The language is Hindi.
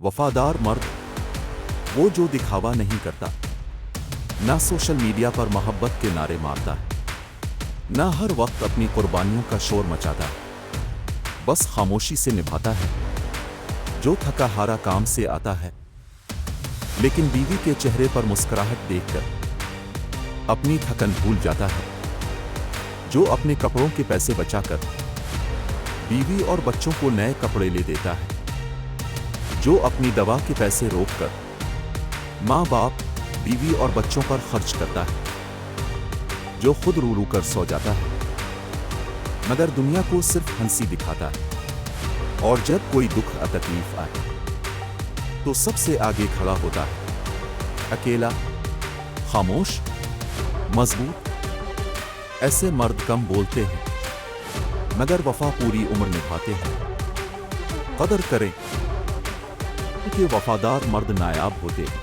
वफादार मर्द वो जो दिखावा नहीं करता, ना सोशल मीडिया पर मोहब्बत के नारे मारता है, ना हर वक्त अपनी कुर्बानियों का शोर मचाता है, बस खामोशी से निभाता है। जो थका हारा काम से आता है लेकिन बीवी के चेहरे पर मुस्कुराहट देखकर अपनी थकन भूल जाता है। जो अपने कपड़ों के पैसे बचाकर बीवी और बच्चों को नए कपड़े ले देता है। जो अपनी दवा के पैसे रोककर माँ बाप, बीवी और बच्चों पर खर्च करता है। जो खुद रो रो कर सो जाता है मगर दुनिया को सिर्फ हंसी दिखाता है। और जब कोई दुख या तकलीफ आए तो सबसे आगे खड़ा होता है, अकेला, खामोश, मजबूत। ऐसे मर्द कम बोलते हैं मगर वफा पूरी उम्र निभाते हैं। कदर करें कि वफादार मर्द नायाब होते हैं।